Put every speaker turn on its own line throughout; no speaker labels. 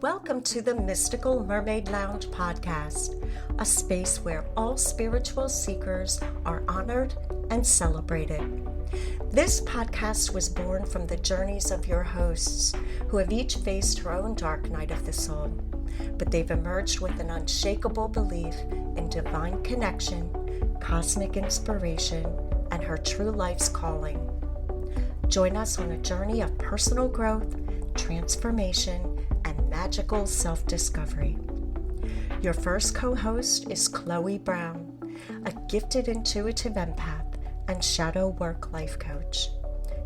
Welcome to the Mystical Mermaid Lounge podcast, a space where all spiritual seekers are honored and celebrated. This podcast was born from the journeys of your hosts, who have each faced her own dark night of the soul, but they've emerged with an unshakable belief in divine connection, cosmic inspiration, and her true life's calling. Join us on a journey of personal growth, transformation, and magical self-discovery. Your first co-host is Chloe Brown, a gifted intuitive empath and shadow work life coach.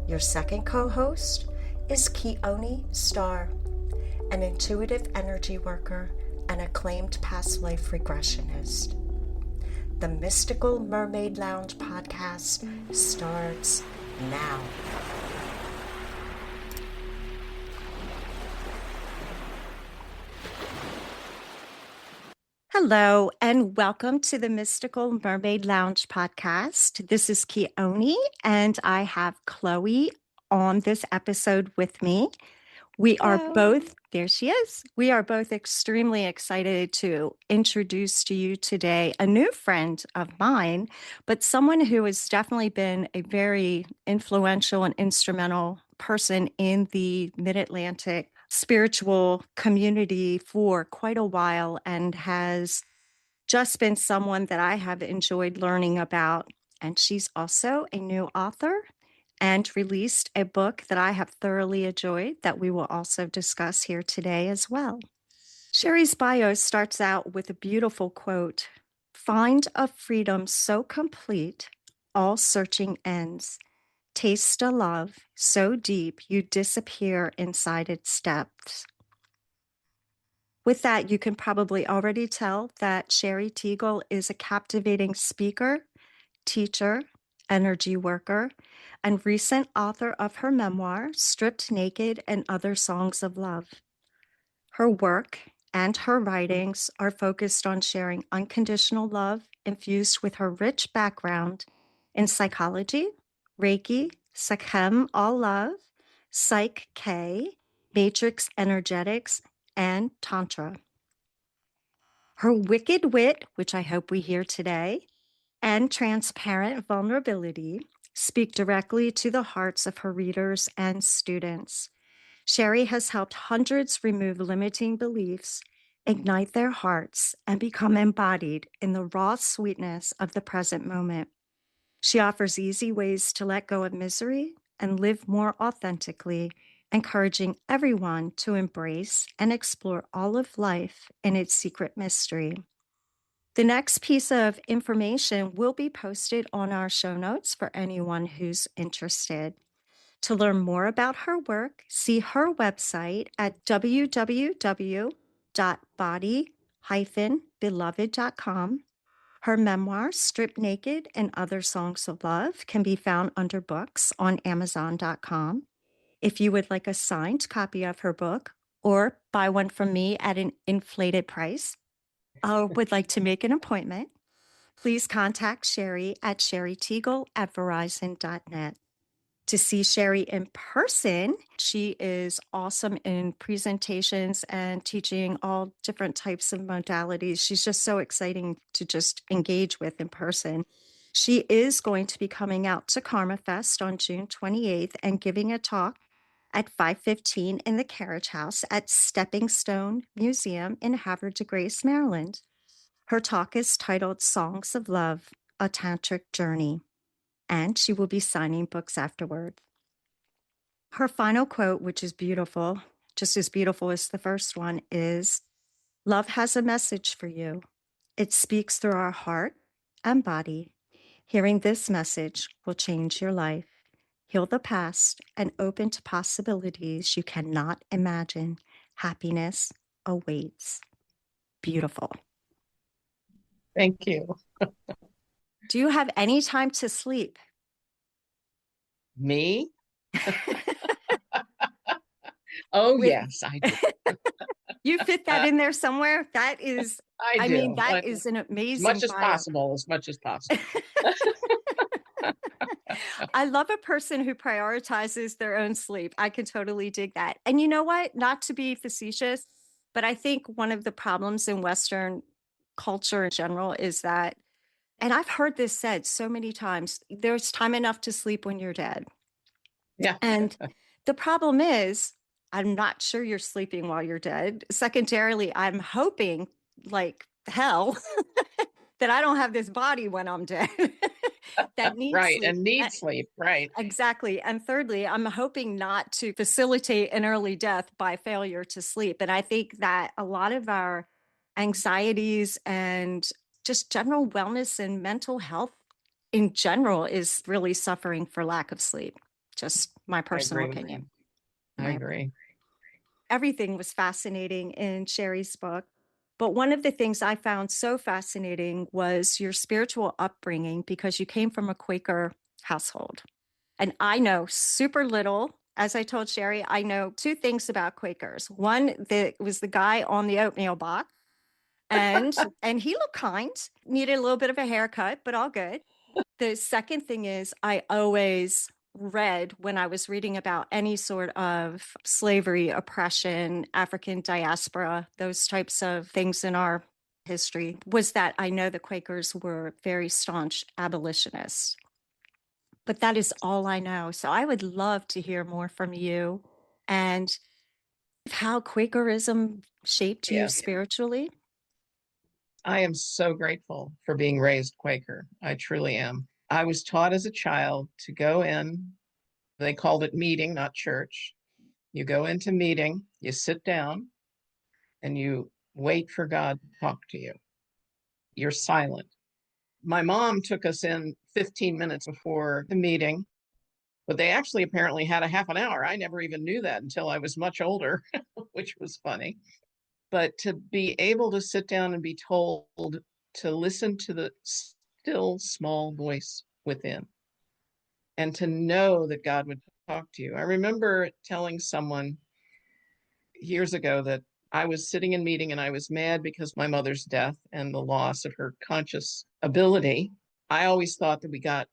Your second co-host is Keone Starr, an intuitive energy worker and acclaimed past life regressionist. The Mystical Mermaid Lounge podcast starts now. Hello, and welcome to the Mystical Mermaid Lounge podcast. This is Keone, and I have Chloe on this episode with me. We are both, there she is. We are both extremely excited to introduce to you today a new friend of mine, but someone who has definitely been a very influential and instrumental person in the Mid-Atlantic spiritual community for quite a while and has just been someone that I have enjoyed learning about. And she's also a new author and released a book that I have thoroughly enjoyed that we will also discuss here today as well. Sherry's bio starts out with a beautiful quote: "Find a freedom so complete, all searching ends. Taste a love so deep you disappear inside its depths." With that, you can probably already tell that Sherry Tuegel is a captivating speaker, teacher, energy worker, and recent author of her memoir, Stripped Naked and Other Songs of Love. Her work and her writings are focused on sharing unconditional love infused with her rich background in psychology, Reiki, Sakhem All Love, Psych K, Matrix Energetics, and Tantra. Her wicked wit, which I hope we hear today, and transparent vulnerability speak directly to the hearts of her readers and students. Sherry has helped hundreds remove limiting beliefs, ignite their hearts, and become embodied in the raw sweetness of the present moment. She offers easy ways to let go of misery and live more authentically, encouraging everyone to embrace and explore all of life in its secret mystery. The next piece of information will be posted on our show notes for anyone who's interested. To learn more about her work, see her website at www.body-beloved.com. Her memoir, Stripped Naked and Other Songs of Love, can be found under books on Amazon.com. If you would like a signed copy of her book or buy one from me at an inflated price, or would like to make an appointment, please contact Sherry at sherrytuegel@verizon.net. To see Sherry in person, she is awesome in presentations and teaching all different types of modalities. She's just so exciting to just engage with in person. She is going to be coming out to Karma Fest on June 28th and giving a talk at 5:15 in the Carriage House at Stepping Stone Museum in Havre de Grace, Maryland. Her talk is titled Songs of Love, a Tantric Journey, and she will be signing books afterward. Her final quote, which is beautiful, just as beautiful as the first one, is, "Love has a message for you. It speaks through our heart and body. Hearing this message will change your life, heal the past, and open to possibilities you cannot imagine. Happiness awaits." Beautiful.
Thank you.
Do you have any time to sleep?
Me? Oh,
With-
yes, I do.
You fit that in there somewhere? That is,
I do.
mean, that is an amazing
As much as possible.
I love a person who prioritizes their own sleep. I can totally dig that. And you know what? Not to be facetious, But I think one of the problems in Western culture in general is that, and I've heard this said so many times, there's time enough to sleep when you're dead.
Yeah.
And the problem is, I'm not sure you're sleeping while you're dead. Secondarily, I'm hoping like hell that I don't have this body when I'm dead that needs
Right.
sleep.
And need sleep. Right.
Exactly. And thirdly, I'm hoping not to facilitate an early death by failure to sleep. And I think that a lot of our anxieties and just general wellness and mental health in general is really suffering for lack of sleep. Just my
I
personal
agree with
opinion.
you. I
My
agree.
everything was fascinating in Sherry's book. But one of the things I found so fascinating was your spiritual upbringing because you came from a Quaker household. And I know super little. As I told Sherry, I know two things about Quakers. One, that was the guy on the oatmeal box, and he looked kind, needed a little bit of a haircut, but all good. The second thing is I always read when I was reading about any sort of slavery, oppression, African diaspora, those types of things in our history, was that I know the Quakers were very staunch abolitionists. But that is all I know. So I would love to hear more from you and how Quakerism shaped you
Yeah.
spiritually.
I am so grateful for being raised Quaker. I truly am. I was taught as a child to go in, they called it meeting, not church. You go into meeting, you sit down, and you wait for God to talk to you. You're silent. My mom took us in 15 minutes before the meeting, but they actually apparently had a half an hour. I never even knew that until I was much older, which was funny. But to be able to sit down and be told to listen to the still small voice within and to know that God would talk to you. I remember telling someone years ago that I was sitting in meeting and I was mad because my mother's death and the loss of her conscious ability. I always thought that we got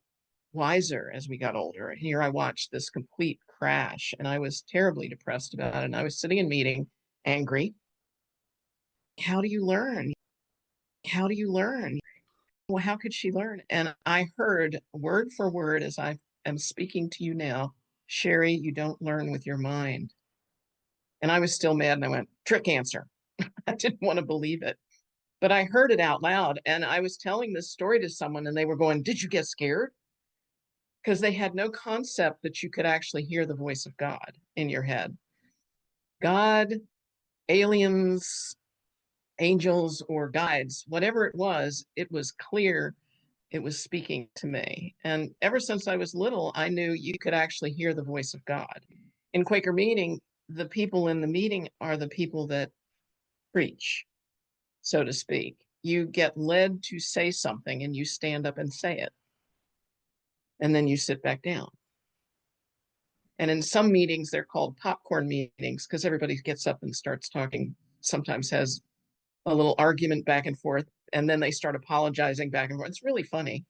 wiser as we got older. And here I watched this complete crash and I was terribly depressed about it. And I was sitting in meeting angry. How do you learn? How do you learn? Well, how could she learn? And I heard word for word as I am speaking to you now, Sherry, you don't learn with your mind. And I was still mad and I went, trick answer. I didn't want to believe it. But I heard it out loud and I was telling this story to someone and they were going, did you get scared? Because they had no concept that you could actually hear the voice of God in your head. God, aliens, angels, or guides, whatever it was clear it was speaking to me. And ever since I was little, I knew you could actually hear the voice of God. In Quaker meeting, the people in the meeting are the people that preach, so to speak. You get led to say something and you stand up and say it, and then you sit back down. And in some meetings, they're called popcorn meetings because everybody gets up and starts talking, sometimes has a little argument back and forth, and then they start apologizing back and forth. It's really funny.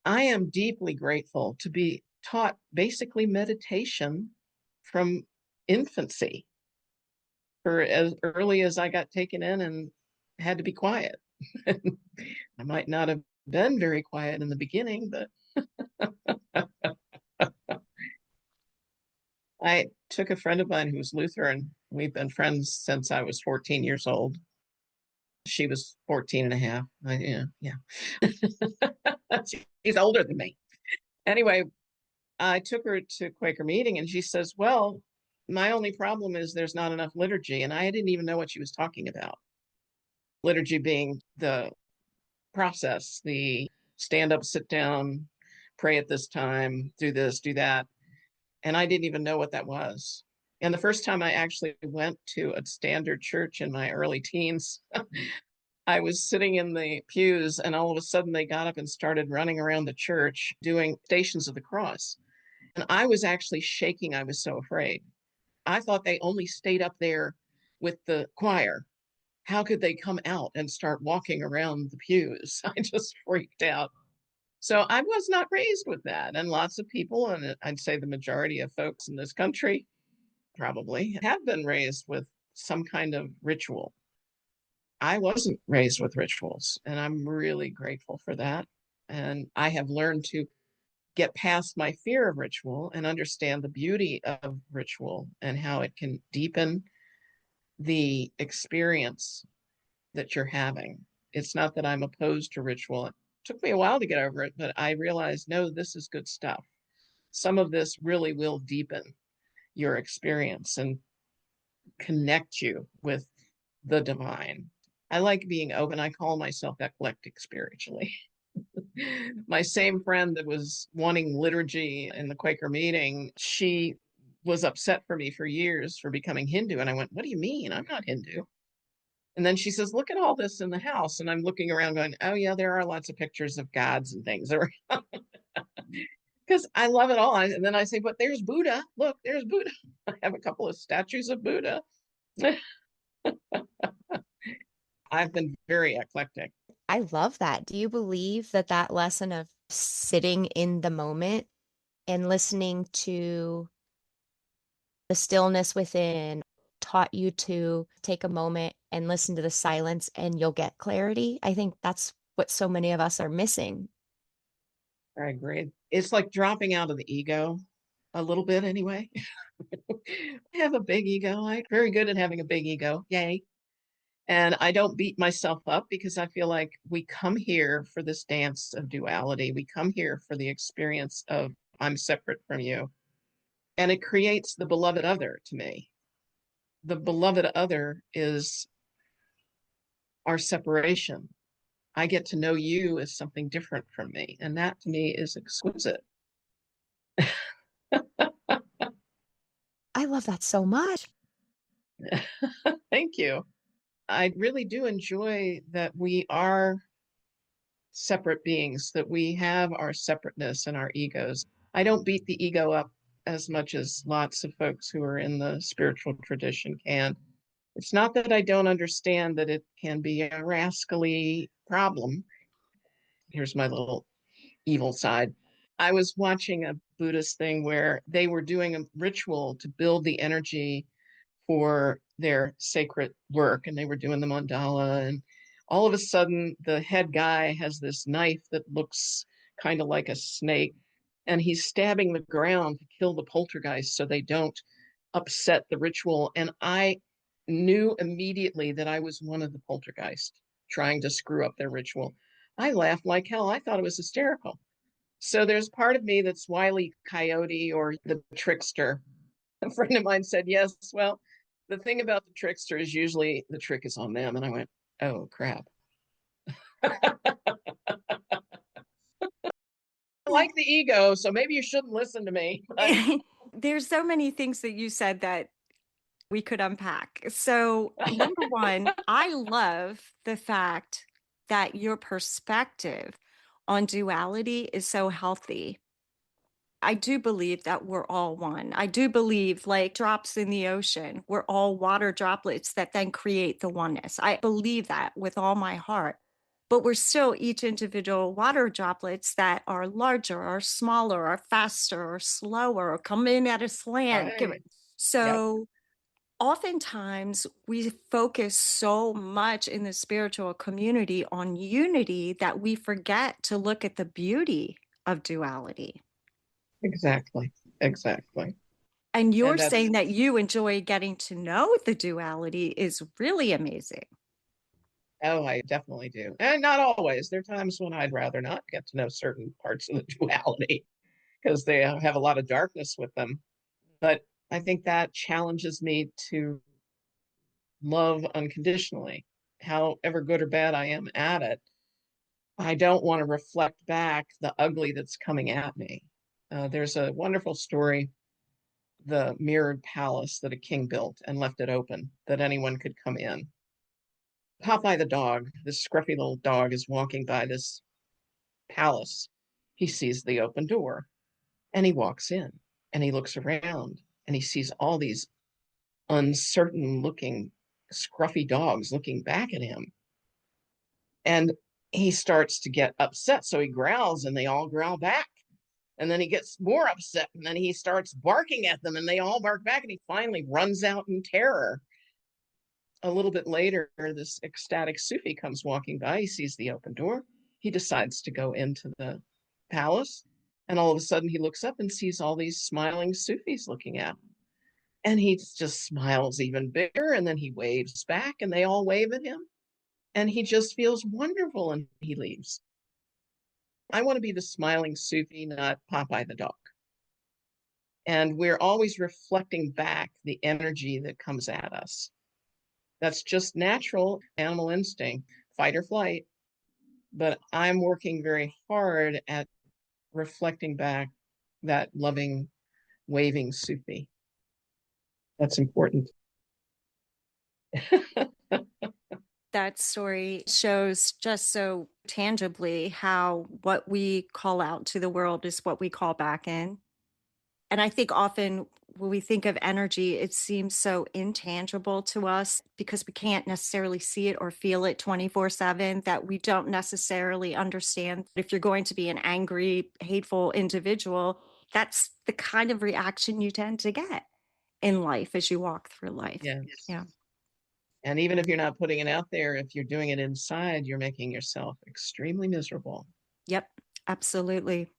I am deeply grateful to be taught basically meditation from infancy for as early as I got taken in and had to be quiet. I might not have been very quiet in the beginning, but I took a friend of mine who's Lutheran. We've been friends since I was 14 years old. She was 14 and a half. Yeah. She's older than me. Anyway, I took her to Quaker meeting and she says, well, my only problem is there's not enough liturgy. And I didn't even know what she was talking about. Liturgy being the process, the stand up, sit down, pray at this time, do this, do that. And I didn't even know what that was. And the first time I actually went to a standard church in my early teens, I was sitting in the pews and all of a sudden they got up and started running around the church doing Stations of the Cross. And I was actually shaking. I was so afraid. I thought they only stayed up there with the choir. How could they come out and start walking around the pews? I just freaked out. So I was not raised with that. And lots of people, and I'd say the majority of folks in this country, probably have been raised with some kind of ritual. I wasn't raised with rituals, and I'm really grateful for that. And I have learned to get past my fear of ritual and understand the beauty of ritual and how it can deepen the experience that you're having. It's not that I'm opposed to ritual. It took me a while to get over it, but I realized, no, this is good stuff. Some of this really will deepen your experience and connect you with the divine. I like being open. I call myself eclectic spiritually. My same friend that was wanting liturgy in the Quaker meeting, she was upset for me for years for becoming Hindu. And I went, what do you mean? I'm not Hindu. And then she says, look at all this in the house. And I'm looking around going, oh, yeah, there are lots of pictures of gods and things around because I love it all. And then I say, but there's Buddha. Look, there's Buddha. I have a couple of statues of Buddha. I've been very eclectic.
I love that. Do you believe that that lesson of sitting in the moment and listening to the stillness within taught you to take a moment and listen to the silence and you'll get clarity? I think that's what so many of us are missing.
I agree. It's like dropping out of the ego a little bit anyway. I have a big ego. I'm very good at having a big ego. Yay. And I don't beat myself up because I feel like we come here for this dance of duality. We come here for the experience of I'm separate from you. And it creates the beloved other to me. The beloved other is our separation. I get to know you as something different from me. And that to me is exquisite.
I love that so much.
Thank you. I really do enjoy that we are separate beings, that we have our separateness and our egos. I don't beat the ego up as much as lots of folks who are in the spiritual tradition can. It's not that I don't understand that it can be a rascally problem. Here's my little evil side. I was watching a Buddhist thing where they were doing a ritual to build the energy for their sacred work, and they were doing the mandala. And all of a sudden, the head guy has this knife that looks kind of like a snake, and he's stabbing the ground to kill the poltergeist so they don't upset the ritual. And I knew immediately that I was one of the poltergeists trying to screw up their ritual. I laughed like hell. I thought it was hysterical. So there's part of me that's Wile E. Coyote or the trickster. A friend of mine said, yes, well, the thing about the trickster is usually the trick is on them. And I went, oh, crap. I like the ego, so maybe you shouldn't listen to me. But
There's so many things that you said that we could unpack. So, number one, I love the fact that your perspective on duality is so healthy. I do believe that we're all one. I do believe, like drops in the ocean, we're all water droplets that then create the oneness. I believe that with all my heart. But we're still each individual water droplets that are larger or smaller or faster or slower or come in at a slant.
right. Yep,
So oftentimes we focus so much in the spiritual community on unity that we forget to look at the beauty of duality.
exactly. Exactly.
And you're
And that's,
saying that you enjoy getting to know the duality is really amazing.
oh, I definitely do. And not always. There are times when I'd rather not get to know certain parts of the duality because they have a lot of darkness with them. But I think that challenges me to love unconditionally, however good or bad I am at it. I don't want to reflect back the ugly that's coming at me. There's a wonderful story, the mirrored palace that a king built and left it open that anyone could come in. Popeye the dog, this scruffy little dog, is walking by this palace. He sees the open door and he walks in and he looks around and he sees all these uncertain looking, scruffy dogs looking back at him. And he starts to get upset. So he growls and they all growl back. And then he gets more upset, and then he starts barking at them, and they all bark back, and he finally runs out in terror. A little bit later, this ecstatic Sufi comes walking by. He sees the open door. He decides to go into the palace. And all of a sudden, he looks up and sees all these smiling Sufis looking at him. And he just smiles even bigger. And then he waves back, and they all wave at him. And he just feels wonderful, and he leaves. I want to be the smiling Sufi, not Popeye the dog. And we're always reflecting back the energy that comes at us. That's just natural animal instinct, fight or flight. But I'm working very hard at reflecting back that loving, waving Sufi. That's important.
That story shows just so tangibly how what we call out to the world is what we call back in. And I think often when we think of energy, it seems so intangible to us because we can't necessarily see it or feel it 24/7 that we don't necessarily understand. If you're going to be an angry, hateful individual, that's the kind of reaction you tend to get in life as you walk through life.
Yes.
Yeah.
And even if you're not putting it out there, if you're doing it inside, you're making yourself extremely miserable.
Yep. Absolutely.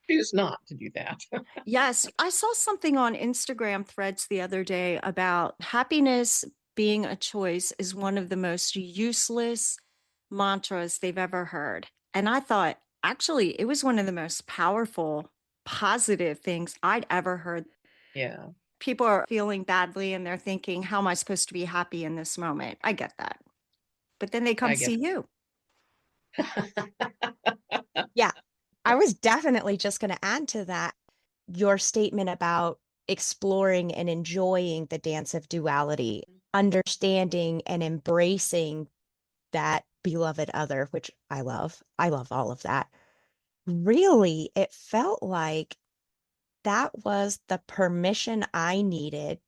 Choose not to do that.
Yes, I saw something on Instagram threads the other day about happiness being a choice is one of the most useless mantras they've ever heard. And I thought, actually, it was one of the most powerful, positive things I'd ever heard.
Yeah.
People are feeling badly and they're thinking, how am I supposed to be happy in this moment? I get that. But then they come
I get
see you.
Yeah, I was definitely just going to add to that your statement about exploring and enjoying the dance of duality, understanding and embracing that beloved other, which I love. I love all of that. Really, it felt like that was the permission I needed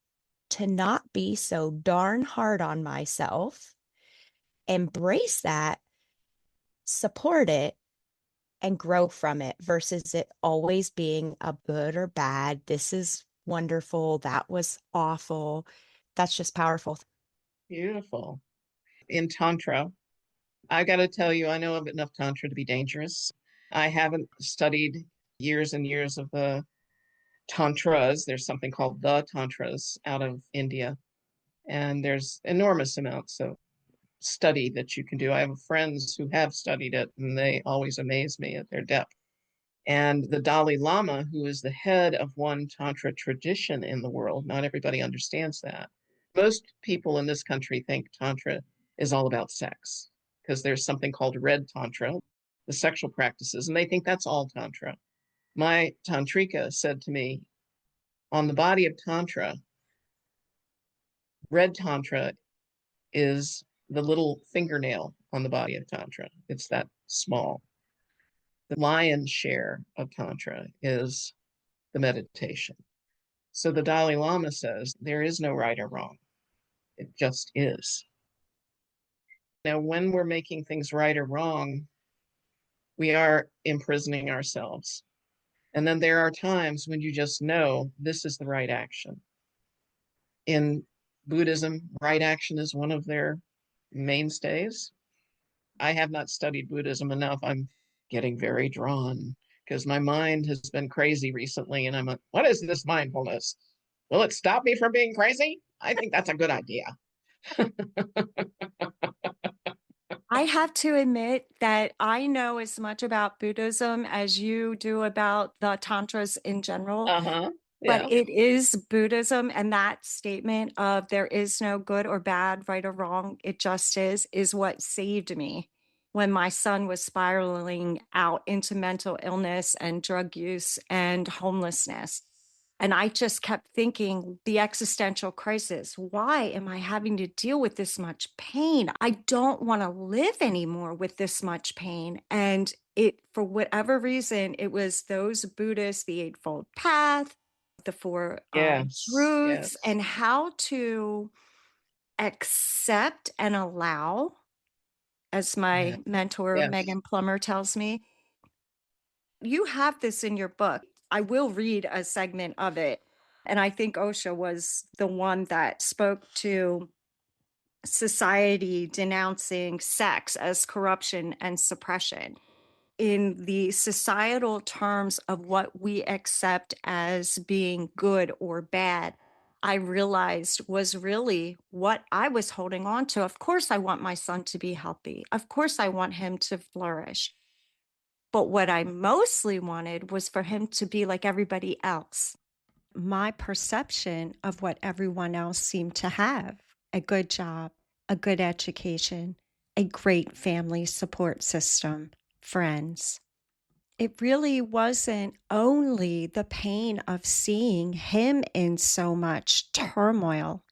to not be so darn hard on myself, embrace that, support it, and grow from it versus it always being a good or bad. This is wonderful. That was awful. That's just powerful.
Beautiful. In Tantra, I got to tell you, I know of enough Tantra to be dangerous. I haven't studied years and years of the Tantras. There's something called the Tantras out of India, and there's enormous amounts of study that you can do. I have friends who have studied it, and they always amaze me at their depth. And the Dalai Lama, who is the head of one Tantra tradition in the world, not everybody understands that. Most people in this country think Tantra is all about sex because there's something called red Tantra, the sexual practices, and they think that's all Tantra. My Tantrika said to me, on the body of Tantra, red Tantra is the little fingernail on the body of Tantra. It's that small. The lion's share of Tantra is the meditation. So the Dalai Lama says there is no right or wrong. It just is. Now, when we're making things right or wrong, we are imprisoning ourselves. And then there are times when you just know this is the right action. In Buddhism, right action is one of their mainstays. I have not studied Buddhism enough. I'm getting very drawn because my mind has been crazy recently. And I'm like, what is this mindfulness? Will it stop me from being crazy? I think that's a good idea.
I have to admit that I know as much about Buddhism as you do about the Tantras in general.
Uh-huh.
But
Yeah.
it is Buddhism, and that statement of there is no good or bad, right or wrong, it just is what saved me when my son was spiraling out into mental illness and drug use and homelessness. And I just kept thinking the existential crisis. Why am I having to deal with this much pain? I don't want to live anymore with this much pain. And it, for whatever reason, it was those Buddhists, the Eightfold Path, the Four
Yes.
Truths,
Yes.
and how to accept and allow, as
Yeah.
my mentor,
Yes.
Megan Plummer, tells me. You have this in your book. I will read a segment of it. And I think Osho was the one that spoke to society denouncing sex as corruption and suppression. In the societal terms of what we accept as being good or bad, I realized was really what I was holding on to. Of course, I want my son to be healthy. Of course, I want him to flourish. But what I mostly wanted was for him to be like everybody else. My perception of what everyone else seemed to have: a good job, a good education, a great family support system, friends. It really wasn't only the pain of seeing him in so much turmoil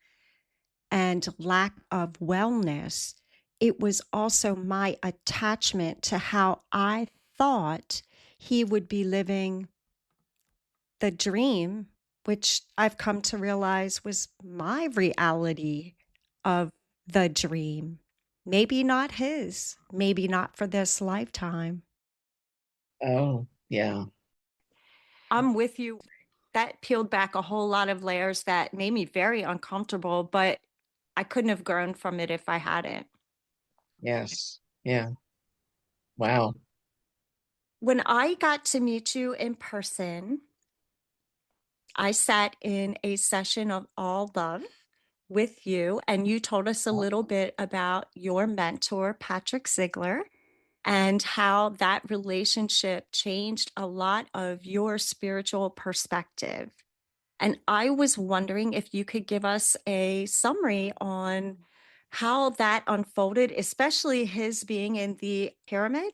and lack of wellness. It was also my attachment to how I thought he would be living the dream, which I've come to realize was my reality of the dream. Maybe not his, maybe not for this lifetime.
Oh, yeah.
I'm with you. That peeled back a whole lot of layers that made me very uncomfortable, but I couldn't have grown from it if I hadn't.
Yes. Yeah. Wow.
When I got to meet you in person, I sat in a session of all love with you, and you told us a little bit about your mentor, Patrick Ziegler, and how that relationship changed a lot of your spiritual perspective. And I was wondering if you could give us a summary on how that unfolded, especially his being in the pyramid,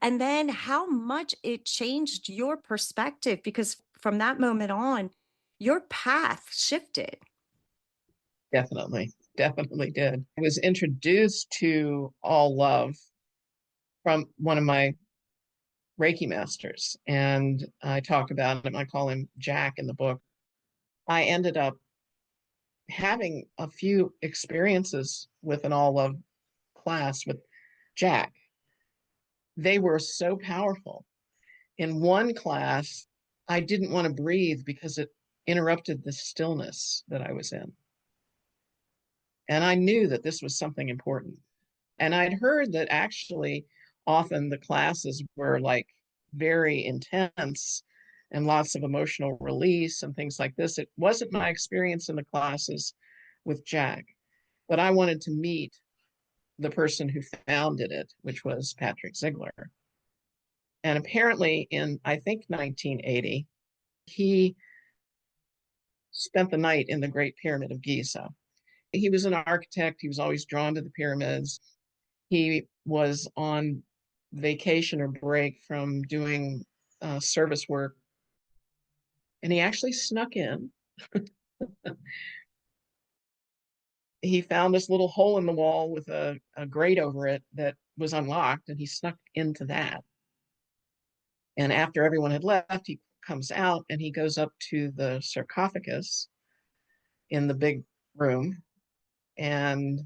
and then how much it changed your perspective, because from that moment on, your path shifted.
Definitely. Definitely did. I was introduced to all love from one of my Reiki masters, and I talk about him. I call him Jack in the book. I ended up having a few experiences with an all love class with Jack. They were so powerful. In one class, I didn't want to breathe because it interrupted the stillness that I was in. And I knew that this was something important. And I'd heard that actually often the classes were like very intense and lots of emotional release and things like this. It wasn't my experience in the classes with Jack, but I wanted to meet the person who founded it, which was Patrick Ziegler. And apparently in, I think, 1980, he spent the night in the Great Pyramid of Giza. He was an architect. He was always drawn to the pyramids. He was on vacation or break from doing service work. And he actually snuck in. He found this little hole in the wall with a grate over it that was unlocked, and he snuck into that. And after everyone had left, he comes out and he goes up to the sarcophagus in the big room and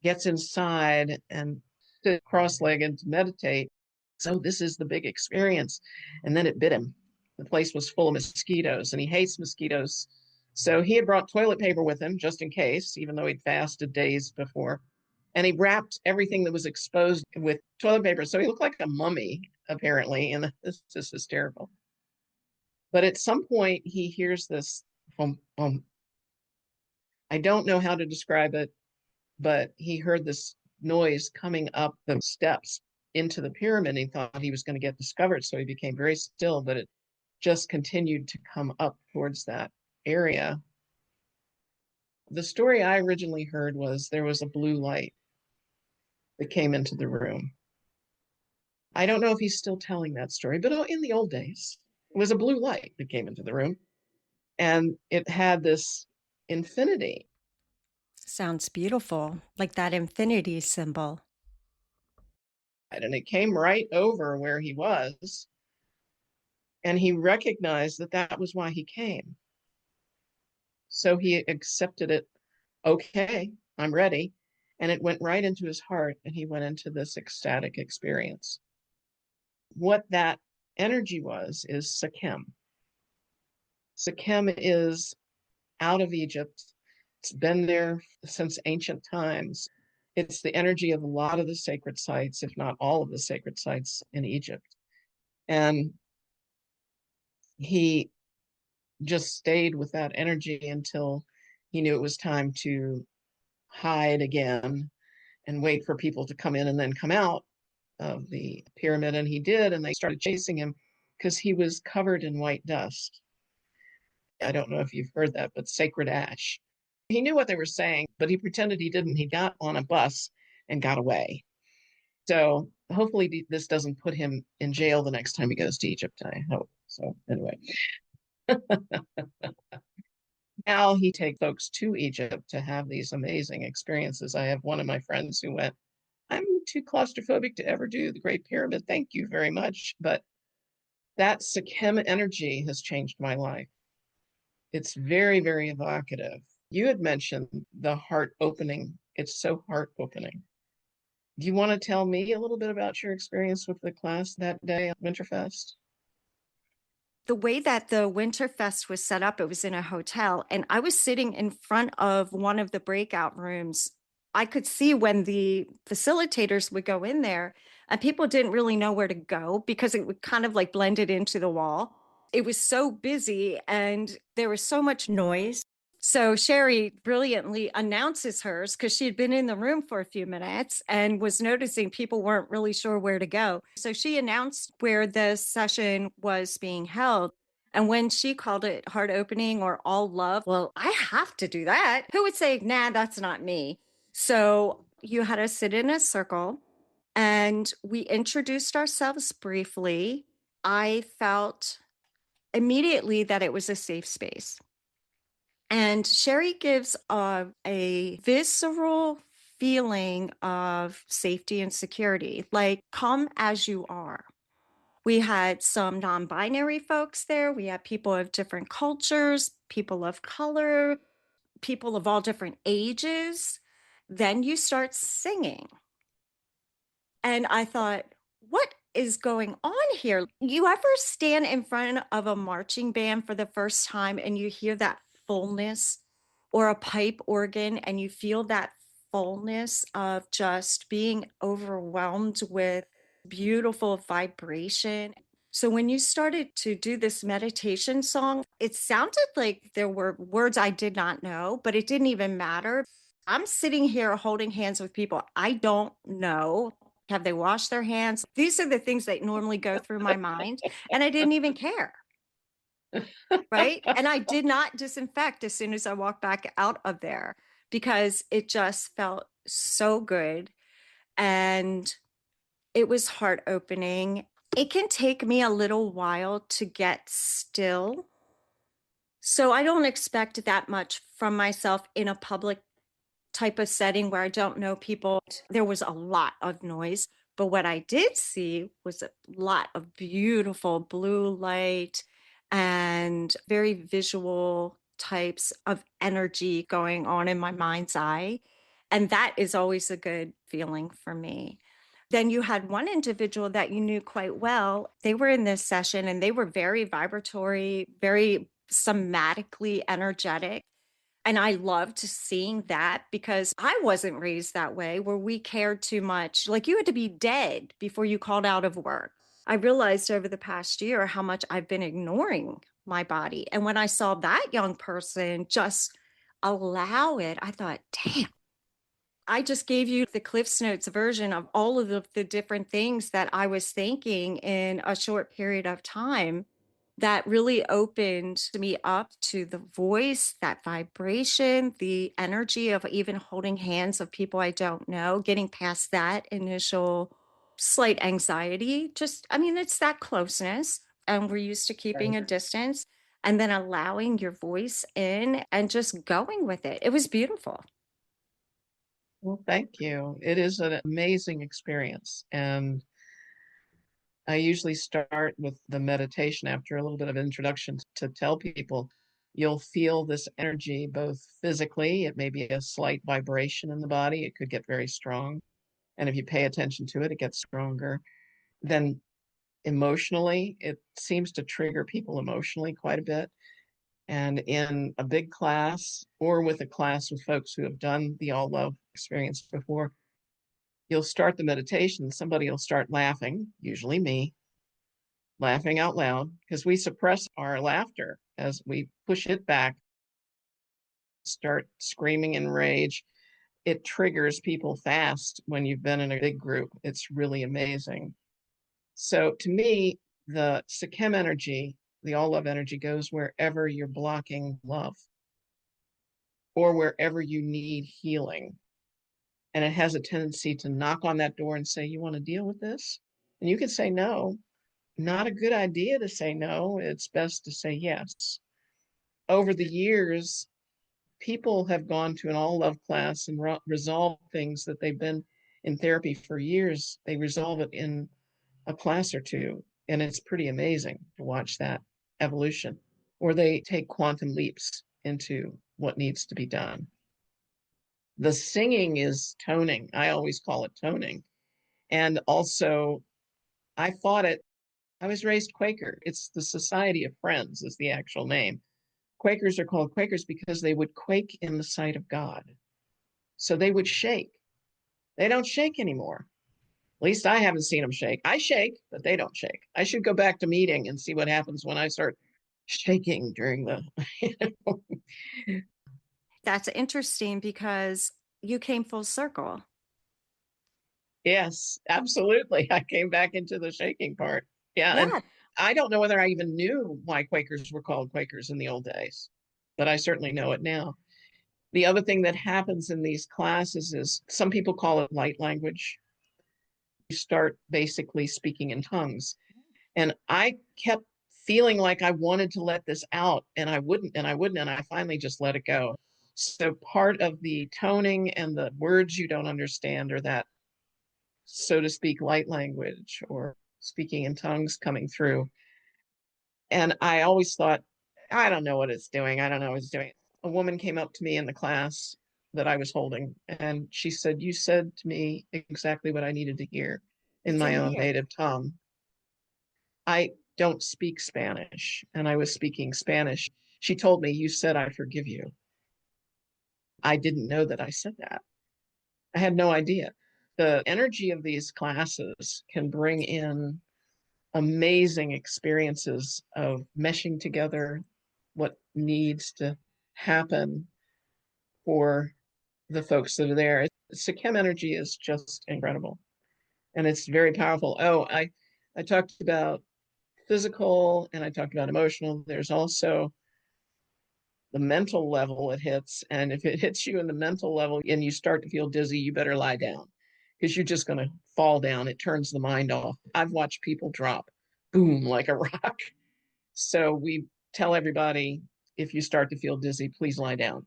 gets inside and sits cross-legged to meditate. So this is the big experience. And then it bit him. The place was full of mosquitoes, and he hates mosquitoes. So he had brought toilet paper with him just in case, even though he'd fasted days before. And he wrapped everything that was exposed with toilet paper. So he looked like a mummy, apparently. And this is hysterical. But at some point, he hears this boom, boom. I don't know how to describe it, but he heard this noise coming up the steps into the pyramid. He thought he was going to get discovered, so he became very still, but it just continued to come up towards that area. The story I originally heard was there was a blue light that came into the room. I don't know if he's still telling that story, but in the old days, it was a blue light that came into the room, and it had this infinity.
Sounds beautiful, like that infinity symbol.
And it came right over where he was, and he recognized that that was why he came. So he accepted it. Okay, I'm ready. And it went right into his heart, and he went into this ecstatic experience. What that energy is Sekhem. Sekhem is out of Egypt. It's been there since ancient times. It's the energy of a lot of the sacred sites, if not all of the sacred sites in Egypt. And he just stayed with that energy until he knew it was time to hide again and wait for people to come in and then come out of the pyramid. And he did, and they started chasing him because he was covered in white dust. I don't know if you've heard that, but sacred ash. He knew what they were saying, but he pretended he didn't. He got on a bus and got away. So hopefully this doesn't put him in jail the next time he goes to Egypt, I hope. So anyway, now he takes folks to Egypt to have these amazing experiences. I have one of my friends who went, I'm too claustrophobic to ever do the Great Pyramid. Thank you very much. But that Sekhem energy has changed my life. It's very, very evocative. You had mentioned the heart opening. It's so heart opening. Do you want to tell me a little bit about your experience with the class that day at Winterfest?
The way that the Winterfest was set up, it was in a hotel, and I was sitting in front of one of the breakout rooms. I could see when the facilitators would go in there, and people didn't really know where to go because it would kind of like blended into the wall. It was so busy and there was so much noise. So Sherry brilliantly announces hers because she had been in the room for a few minutes and was noticing people weren't really sure where to go. So she announced where the session was being held. And when she called it heart opening or all love, well, I have to do that. Who would say, nah, that's not me? So you had us sit in a circle and we introduced ourselves briefly. I felt immediately that it was a safe space. And Sherry gives a visceral feeling of safety and security, like come as you are. We had some non binary folks there. We had people of different cultures, people of color, people of all different ages. Then you start singing. And I thought, what is going on here? You ever stand in front of a marching band for the first time and you hear that fullness or a pipe organ and you feel that fullness of just being overwhelmed with beautiful vibration? So when you started to do this meditation song, it sounded like there were words I did not know, but it didn't even matter. I'm sitting here holding hands with people I don't know. Have they washed their hands? These are the things that normally go through my mind, and I didn't even care. Right. And I did not disinfect as soon as I walked back out of there because it just felt so good. And it was heart opening. It can take me a little while to get still. So I don't expect that much from myself in a public type of setting where I don't know people. There was a lot of noise, but what I did see was a lot of beautiful blue light and very visual types of energy going on in my mind's eye. And that is always a good feeling for me. Then you had one individual that you knew quite well. They were in this session and they were very vibratory, very somatically energetic. And I loved seeing that because I wasn't raised that way, where we cared too much. Like you had to be dead before you called out of work. I realized over the past year how much I've been ignoring my body. And when I saw that young person just allow it, I thought, damn, I just gave you the Cliff's Notes version of all of the different things that I was thinking in a short period of time that really opened me up to the voice, that vibration, the energy of even holding hands of people I don't know, getting past that initial slight anxiety. Just, I mean, it's that closeness, and we're used to keeping a distance and then allowing your voice in and just going with it. It was beautiful.
Well, thank you. It is an amazing experience. And I usually start with the meditation after a little bit of introduction to tell people you'll feel this energy both physically, it may be a slight vibration in the body, it could get very strong. And if you pay attention to it, it gets stronger. Then emotionally. It seems to trigger people emotionally quite a bit. And in a big class or with a class with folks who have done the all love experience before, you'll start the meditation. Somebody will start laughing, usually me, laughing out loud, because we suppress our laughter as we push it back, start screaming in rage. It triggers people fast when you've been in a big group. It's really amazing. So to me, the Sikhem energy, the all love energy, goes wherever you're blocking love or wherever you need healing. And it has a tendency to knock on that door and say, you want to deal with this? And you can say no. Not a good idea to say no. It's best to say yes. Over the years, people have gone to an all love class and resolved things that they've been in therapy for years. They resolve it in a class or two. And it's pretty amazing to watch that evolution. Or they take quantum leaps into what needs to be done. The singing is toning. I always call it toning. And also, I fought it. I was raised Quaker. It's the Society of Friends is the actual name. Quakers are called Quakers because they would quake in the sight of God. So they would shake. They don't shake anymore. At least I haven't seen them shake. I shake, but they don't shake. I should go back to meeting and see what happens when I start shaking during the.
That's interesting because you came full circle.
Yes, absolutely. I came back into the shaking part. Yeah. And
Yeah,
I don't know whether I even knew why Quakers were called Quakers in the old days, but I certainly know it now. The other thing that happens in these classes is some people call it light language. You start basically speaking in tongues. And I kept feeling like I wanted to let this out, and I wouldn't, and I wouldn't, and I finally just let it go. So part of the toning and the words you don't understand are that, so to speak, light language or speaking in tongues coming through. And I always thought, I don't know what it's doing. I don't know what it's doing. A woman came up to me in the class that I was holding, and she said, you said to me exactly what I needed to hear in my
same
own
here.
native tongue. I don't speak Spanish, and I was speaking Spanish. She told me, you said, I forgive you. I didn't know that I said that. I had no idea. The energy of these classes can bring in amazing experiences of meshing together what needs to happen for the folks that are there. Sikhem energy is just incredible, and it's very powerful. Oh, I talked about physical and I talked about emotional. There's also the mental level it hits. And if it hits you in the mental level and you start to feel dizzy, you better lie down because you're just going to fall down. It turns the mind off. I've watched people drop, boom, like a rock. So we tell everybody, if you start to feel dizzy, please lie down.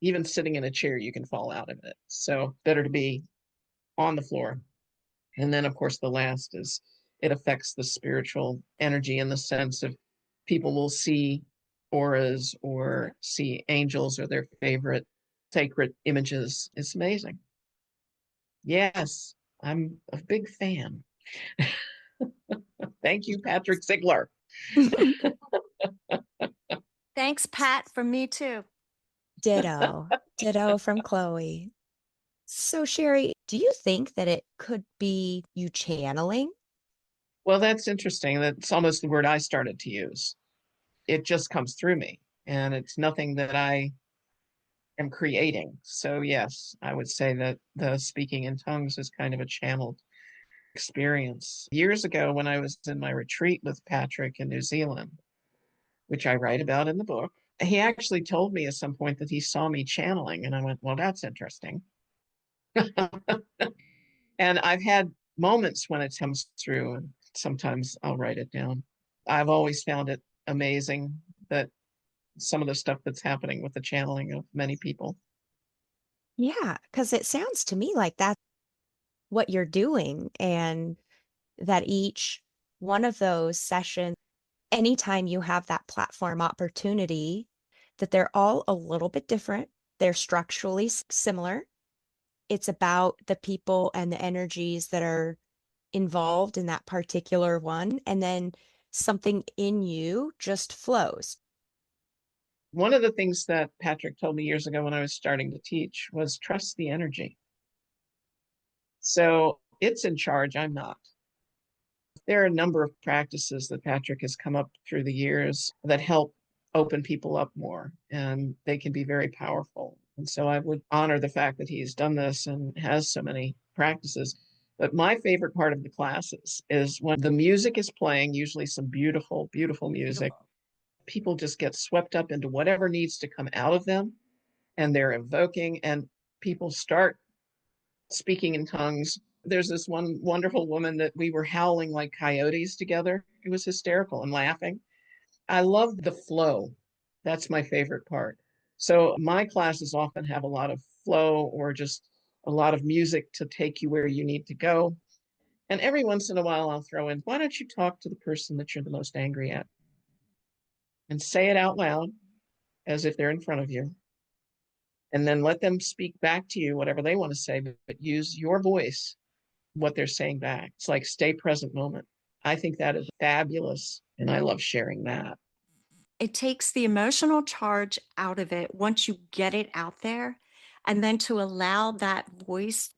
Even sitting in a chair, you can fall out of it. So better to be on the floor. And then, of course, the last is it affects the spiritual energy in the sense of people will see auras or see angels or their favorite sacred images. It's amazing. Yes, I'm a big fan. Thank you, Patrick Ziegler.
Thanks, Pat, from me too.
Ditto. Ditto from Chloe. So, Sherry, do you think that it could be you channeling?
Well, that's interesting. That's almost the word I started to use. It just comes through me, and it's nothing that I am creating. So, yes, I would say that the speaking in tongues is kind of a channeled experience. Years ago, when I was in my retreat with Patrick in New Zealand, which I write about in the book, he actually told me at some point that he saw me channeling. And I went, well, that's interesting. And I've had moments when it comes through, and sometimes I'll write it down. I've always found it amazing that some of the stuff that's happening with the channeling of many people.
Yeah, because it sounds to me like that's what you're doing, and that each one of those sessions, anytime you have that platform opportunity, that they're all a little bit different. They're structurally similar. It's about the people and the energies that are involved in that particular one, and then something in you just flows.
One of the things that Patrick told me years ago when I was starting to teach was trust the energy. So it's in charge, I'm not. There are a number of practices that Patrick has come up through the years that help open people up more, and they can be very powerful. And so I would honor the fact that he's done this and has so many practices. But my favorite part of the classes is when the music is playing, usually some beautiful, beautiful music. People just get swept up into whatever needs to come out of them, and they're invoking, and people start speaking in tongues. There's this one wonderful woman that we were howling like coyotes together. It was hysterical and laughing. I love the flow. That's my favorite part. So my classes often have a lot of flow or just a lot of music to take you where you need to go. And every once in a while, I'll throw in, why don't you talk to the person that you're the most angry at? And say it out loud as if they're in front of you. And then let them speak back to you, whatever they want to say, but use your voice, what they're saying back. It's like stay present moment. I think that is fabulous. And I love sharing that.
It takes the emotional charge out of it once you get it out there. And then to allow that voice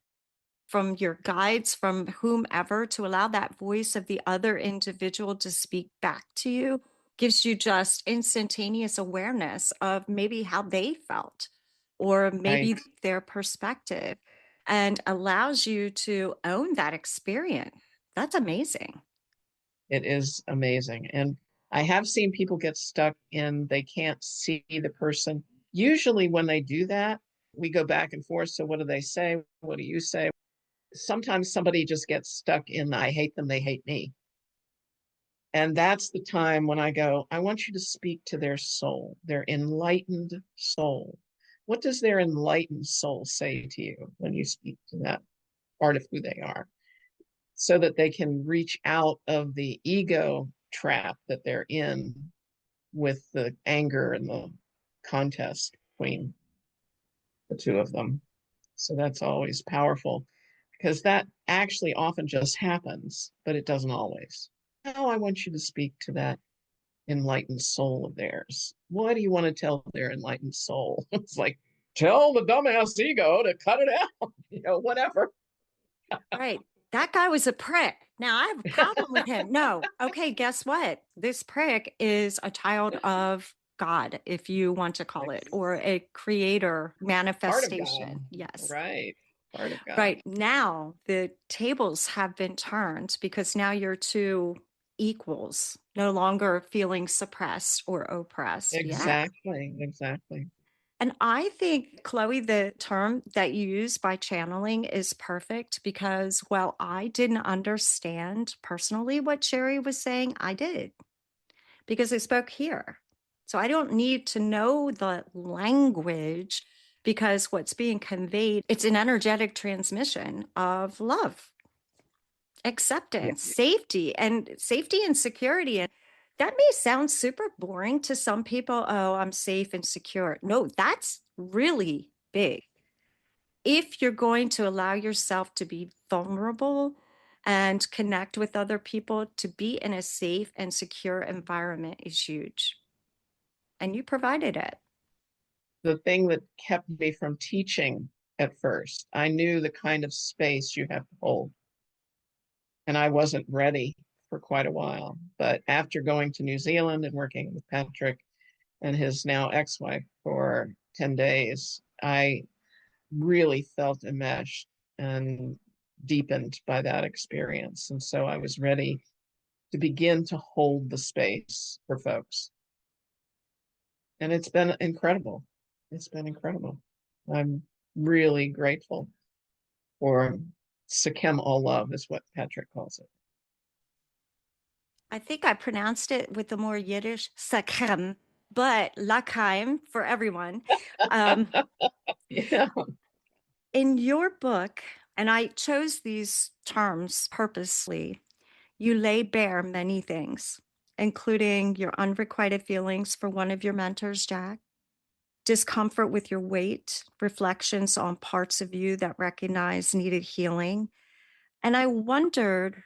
from your guides, from whomever, to allow that voice of the other individual to speak back to you gives you just instantaneous awareness of maybe how they felt or maybe
Right.
their perspective, and allows you to own that experience. That's amazing.
It is amazing. And I have seen people get stuck in, they can't see the person. Usually when they do that, we go back and forth. So what do they say? What do you say? Sometimes somebody just gets stuck in, I hate them, they hate me. And that's the time when I go, I want you to speak to their soul, their enlightened soul. What does their enlightened soul say to you when you speak to that part of who they are? So that they can reach out of the ego trap that they're in with the anger and the contest between the two of them. So that's always powerful because that actually often just happens, but it doesn't always. Now I want you to speak to that enlightened soul of theirs. Why do you want to tell their enlightened soul? It's like, tell the dumbass ego to cut it out, whatever.
Right. That guy was a prick. Now I have a problem with him. No. Okay, guess what? This prick is a child of God, if you want to call it, or a creator
Part of God.
manifestation. Yes.
Right. Part of God.
Right. Now the tables have been turned because now you're two equals, no longer feeling suppressed or oppressed. Yeah.
Exactly. Exactly.
And I think, Chloe, the term that you use by channeling is perfect because while I didn't understand personally what Sherry was saying, I did because I spoke here. So I don't need to know the language because what's being conveyed, it's an energetic transmission of love,
Yeah.
acceptance, safety and security. And that may sound super boring to some people. Oh, I'm safe and secure. No, that's really big. If you're going to allow yourself to be vulnerable and connect with other people, to be in a safe and secure environment is huge. And you provided it.
The thing that kept me from teaching at first, I knew the kind of space you have to hold. And I wasn't ready for quite a while. But after going to New Zealand and working with Patrick and his now ex-wife for 10 days, I really felt enmeshed and deepened by that experience. And so I was ready to begin to hold the space for folks. And it's been incredible. It's been incredible. I'm really grateful for Sakem all love is what Patrick calls it.
I think I pronounced it with the more Yiddish sakrem, but lakheim for everyone. Um,
Yeah.
in your book, and I chose these terms purposely, you lay bare many things, including your unrequited feelings for one of your mentors, Jack, discomfort with your weight, reflections on parts of you that recognize needed healing, And I wondered,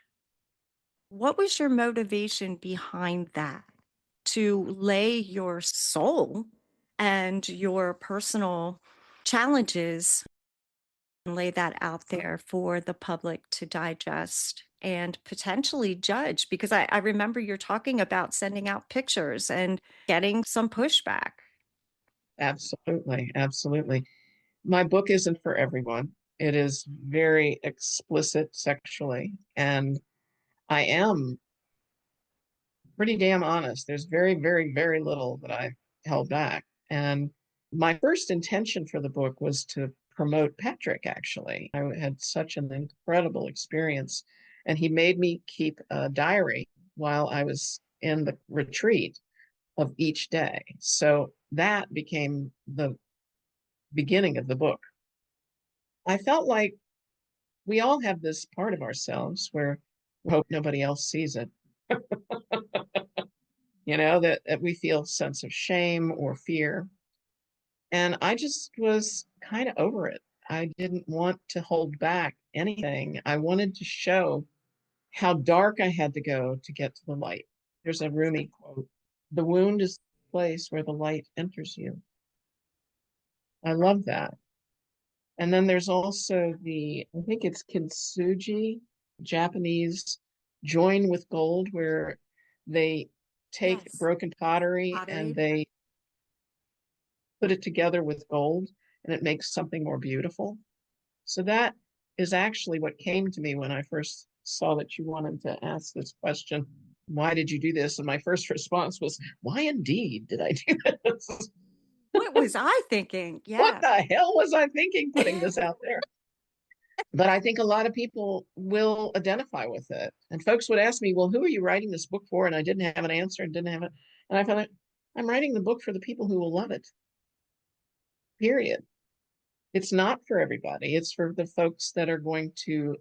what was your motivation behind that? To lay your soul and your personal challenges and lay that out there for the public to digest and potentially judge? Because I remember you're talking about sending out pictures and getting some pushback.
Absolutely. Absolutely. My book isn't for everyone. It is very explicit sexually, and I am pretty damn honest. There's very, very, very little that I held back. And my first intention for the book was to promote Patrick, actually. I had such an incredible experience, and he made me keep a diary while I was in the retreat of each day. So that became the beginning of the book. I felt like we all have this part of ourselves where we hope nobody else sees it. That we feel sense of shame or fear. And I just was kind of over it. I didn't want to hold back anything. I wanted to show how dark I had to go to get to the light. There's a Rumi quote: "The wound is the place where the light enters you." I love that. And then there's also I think it's kintsugi, Japanese join with gold, where they take
Yes.
broken pottery and
Pottery.
they put it together with gold, and it makes something more beautiful. So that is actually what came to me when I first saw that you wanted to ask this question. Why did you do this? And my first response was, why indeed did I do this?
What was I thinking?
What
Yeah.
the hell was I thinking putting this out there? But I think a lot of people will identify with it. And folks would ask me, well, who are you writing this book for? And I didn't have an answer and didn't have it. And I thought, I'm writing the book for the people who will love it, period. It's not for everybody. It's for the folks that are going to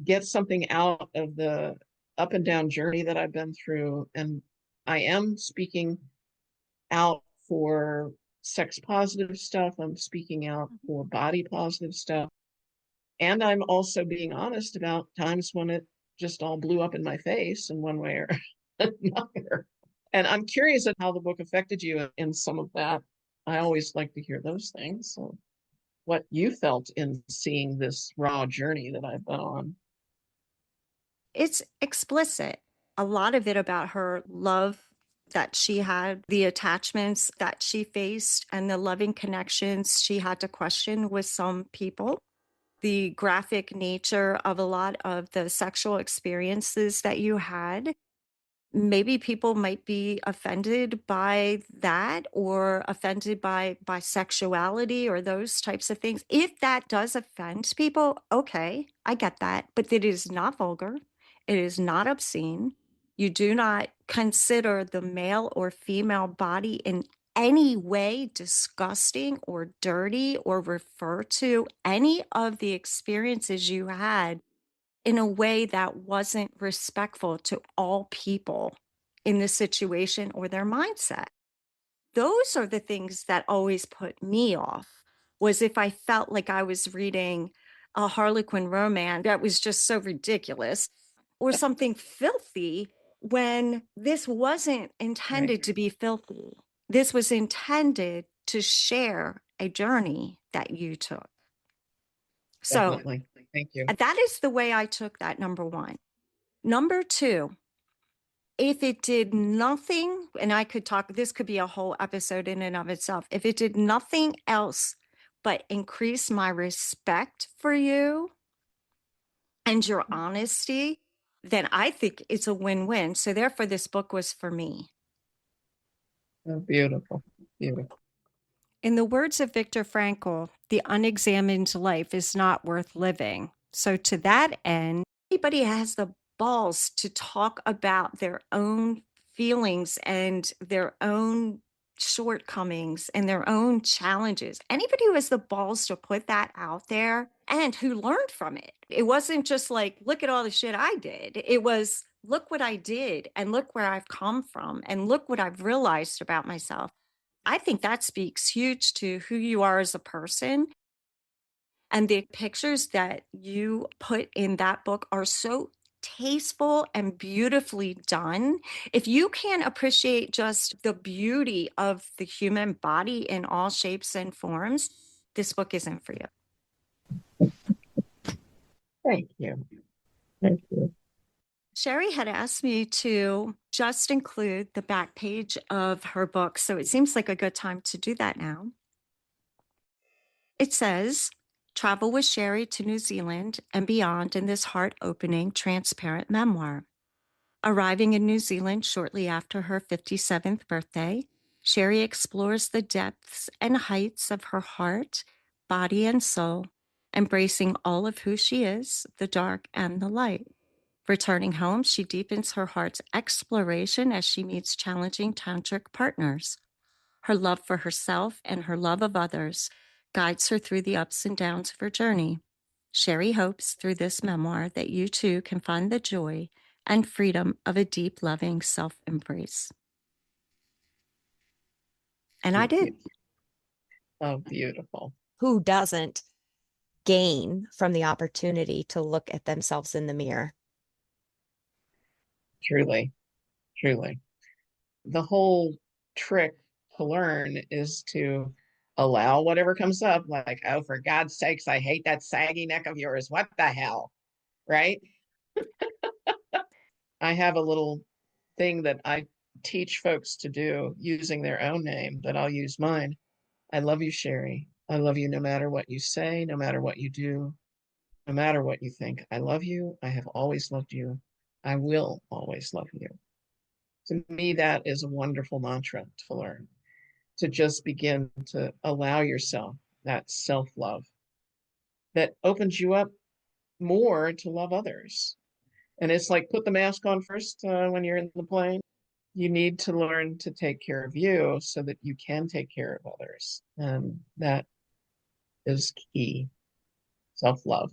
get something out of the up and down journey that I've been through. And I am speaking out for sex positive stuff. I'm speaking out for body positive stuff. And I'm also being honest about times when it just all blew up in my face in one way or another. And I'm curious at how the book affected you in some of that. I always like to hear those things. So what you felt in seeing this raw journey that I've been on.
It's explicit. A lot of it about her love that she had, the attachments that she faced, and the loving connections she had to question with some people. The graphic nature of a lot of the sexual experiences that you had. Maybe people might be offended by that or offended by sexuality or those types of things. If that does offend people, okay, I get that, but it is not vulgar. It is not obscene. You do not consider the male or female body in any way disgusting or dirty or refer to any of the experiences you had in a way that wasn't respectful to all people in the situation or their mindset. Those are the things that always put me off, was if I felt like I was reading a Harlequin romance that was just so ridiculous or something filthy, when this wasn't
Right.
intended to be filthy. This was intended to share a journey that you took. So
Definitely. Thank you.
that is the way I took that, number one. Number two, if it did nothing, and I could talk, this could be a whole episode in and of itself. If it did nothing else but increase my respect for you and your honesty, then I think it's a win-win. So therefore, this book was for me.
Oh, beautiful. Beautiful.
In the words of Viktor Frankl, the unexamined life is not worth living. So, to that end, anybody has the balls to talk about their own feelings and their own shortcomings and their own challenges, anybody who has the balls to put that out there and who learned from it. It wasn't just like, look at all the shit I did. It was, look what I did and look where I've come from and look what I've realized about myself. I think that speaks huge to who you are as a person. And the pictures that you put in that book are so tasteful and beautifully done. If you can't appreciate just the beauty of the human body in all shapes and forms, this book isn't for you.
Thank you. Thank you.
Sherry had asked me to just include the back page of her book, so it seems like a good time to do that now. It says, "Travel with Sherry to New Zealand and beyond in this heart-opening, transparent memoir." Arriving in New Zealand shortly after her 57th birthday, Sherry explores the depths and heights of her heart, body, and soul, embracing all of who she is, the dark and the light. Returning home, she deepens her heart's exploration as she meets challenging tantric partners. Her love for herself and her love of others guides her through the ups and downs of her journey. Sherry hopes through this memoir that you too can find the joy and freedom of a deep, loving self embrace. And I did.
Oh, beautiful.
Who doesn't gain from the opportunity to look at themselves in the mirror?
Truly, truly. The whole trick to learn is to allow whatever comes up, like, oh, for God's sakes, I hate that saggy neck of yours. What the hell? Right? I have a little thing that I teach folks to do using their own name, but I'll use mine. I love you, Sherry. I love you no matter what you say, no matter what you do, no matter what you think. I love you. I have always loved you. I will always love you. To me, that is a wonderful mantra to learn, to just begin to allow yourself that self-love that opens you up more to love others. And it's like put the mask on first when you're in the plane. You need to learn to take care of you so that you can take care of others. And that is key. Self-love.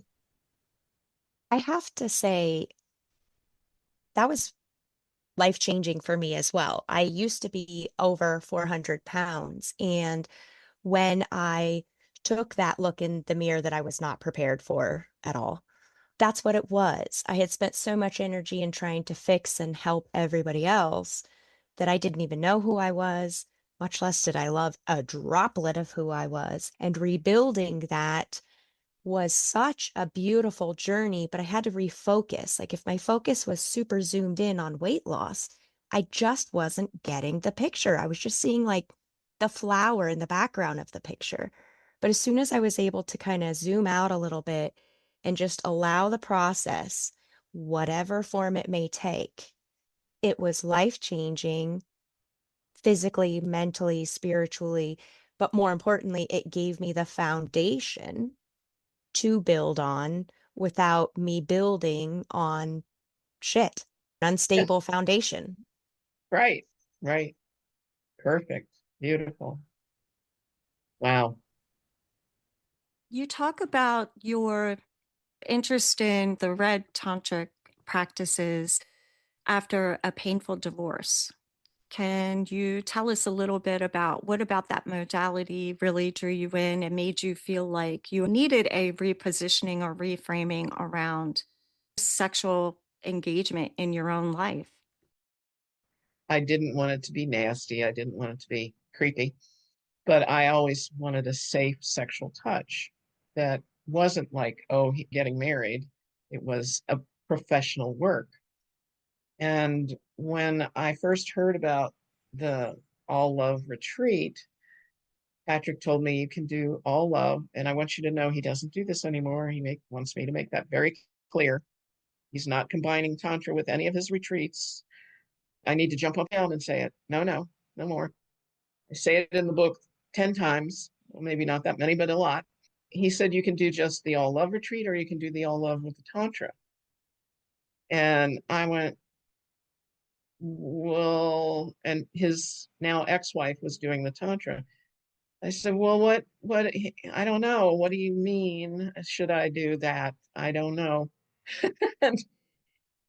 I have to say, that was life-changing for me as well. I used to be over 400 pounds, and when I took that look in the mirror that I was not prepared for at all, that's what it was. I had spent so much energy in trying to fix and help everybody else that I didn't even know who I was, much less did I love a droplet of who I was. And rebuilding that was such a beautiful journey, but I had to refocus. Like if my focus was super zoomed in on weight loss, I just wasn't getting the picture. I was just seeing like the flower in the background of the picture. But as soon as I was able to kind of zoom out a little bit and just allow the process, whatever form it may take, it was life-changing, physically, mentally, spiritually, but more importantly, it gave me the foundation to build on without me building on shit, an
Yeah,
unstable foundation.
right, right. Perfect. Beautiful. Wow.
You talk about your interest in the red tantric practices after a painful divorce. Can you tell us a little bit about what about that modality really drew you in and made you feel like you needed a repositioning or reframing around sexual engagement in your own life?
I didn't want it to be nasty. I didn't want it to be creepy, but I always wanted a safe sexual touch that wasn't like, oh, getting married. It was a professional work. And when I first heard about the all love retreat, Patrick told me you can do all love. And I want you to know he doesn't do this anymore. Wants me to make that very clear. He's not combining Tantra with any of his retreats. I need to jump up down and say it. No, no, no more. I say it in the book 10 times. Well, maybe not that many, but a lot. He said you can do just the all love retreat or you can do the all love with the Tantra. And I went, well, and his now ex-wife was doing the Tantra. I said, well, what, I don't know. What do you mean? Should I do that? I don't know. And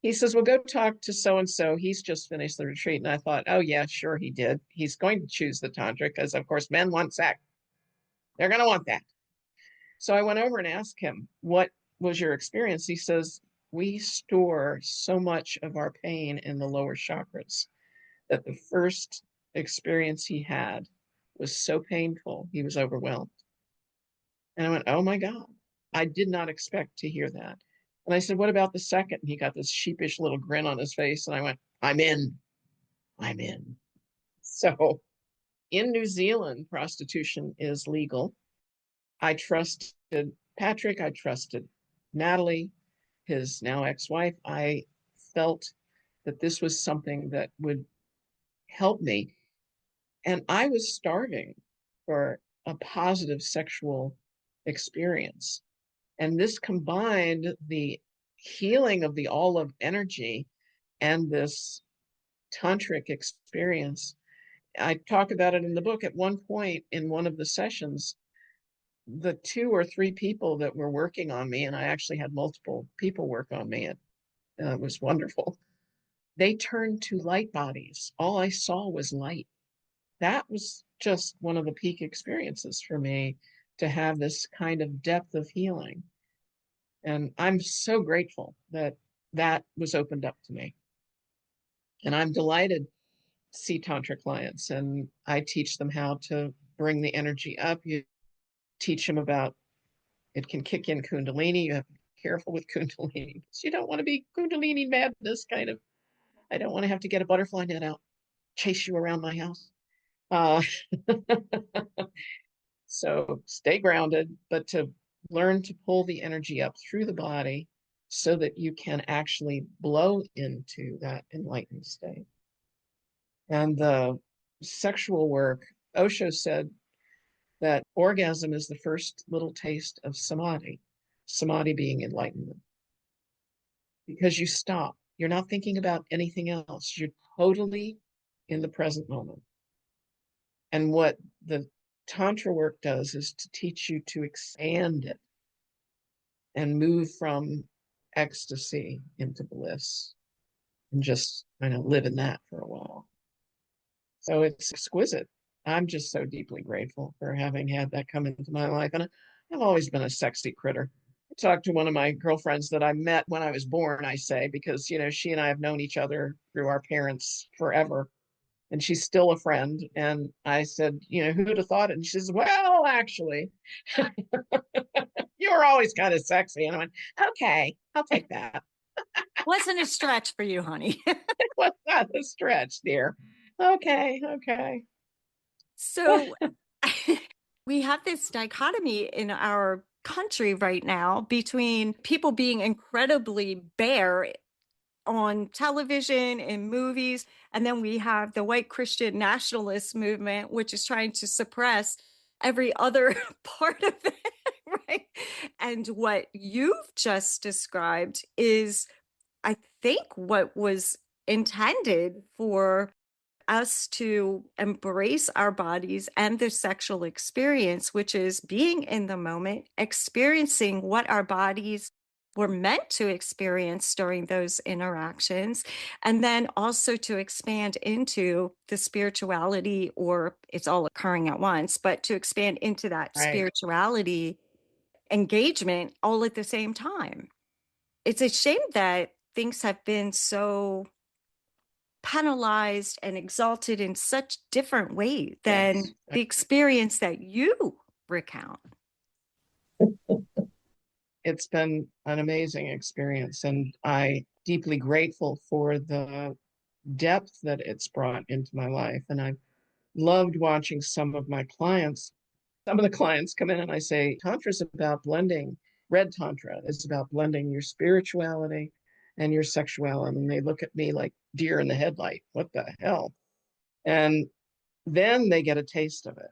he says, well, go talk to so and so. He's just finished the retreat. And I thought, oh, yeah, sure, he did. He's going to choose the Tantra because, of course, men want sex. They're going to want that. So I went over and asked him, what was your experience? He says, we store so much of our pain in the lower chakras that the first experience he had was so painful, he was overwhelmed. And I went, oh my God, I did not expect to hear that. And I said, what about the second? And he got this sheepish little grin on his face. And I went, I'm in. I'm in. So in New Zealand, prostitution is legal. I trusted Patrick. I trusted Natalie, his now ex-wife. I felt that this was something that would help me. And I was starving for a positive sexual experience. And this combined the healing of the all of energy and this tantric experience. I talk about it in the book. At one point in one of the sessions, the 2 or 3 people that were working on me, and I actually had multiple people work on me, it was wonderful. They turned to light bodies. All I saw was light. That was just one of the peak experiences for me, to have this kind of depth of healing. And I'm so grateful that that was opened up to me. And I'm delighted to see Tantra clients, and I teach them how to bring the energy up. You teach them about, it can kick in Kundalini. You have to be careful with Kundalini, because you don't want to be Kundalini madness kind of. I don't want to have to get a butterfly net out, chase you around my house. Uh, so stay grounded, but to learn to pull the energy up through the body so that you can actually blow into that enlightened state. And the sexual work, Osho said that orgasm is the first little taste of samadhi, samadhi being enlightenment. Because you stop, you're not thinking about anything else. You're totally in the present moment. And what the Tantra work does is to teach you to expand it and move from ecstasy into bliss, and just kind of live in that for a while. So it's exquisite. I'm just so deeply grateful for having had that come into my life. And I've always been a sexy critter. I talked to one of my girlfriends that I met when I was born, I say, because, she and I have known each other through our parents forever. And she's still a friend. And I said, who'd have thought it? And she says, well, actually, you were always kind of sexy. And I went, okay, I'll take that.
Wasn't a stretch for you, honey.
It was not a stretch, dear. Okay.
So we have this dichotomy in our country right now between people being incredibly bare on television and movies, and then we have the white Christian nationalist movement, which is trying to suppress every other part of it, right? And what you've just described is, I think, what was intended for us to embrace our bodies and the sexual experience, which is being in the moment, experiencing what our bodies were meant to experience during those interactions, and then also to expand into the spirituality, or it's all occurring at once, but to expand into that
Right.
spirituality engagement all at the same time. It's a shame that things have been so penalized and exalted in such different ways than
Yes.
the experience that you recount.
It's been an amazing experience, and I deeply grateful for the depth that it's brought into my life. And I've loved watching some of my clients. Some of the clients come in and I say, Tantra is about blending, red Tantra is about blending your spirituality and your sexuality. And they look at me like deer in the headlight. What the hell? And then they get a taste of it.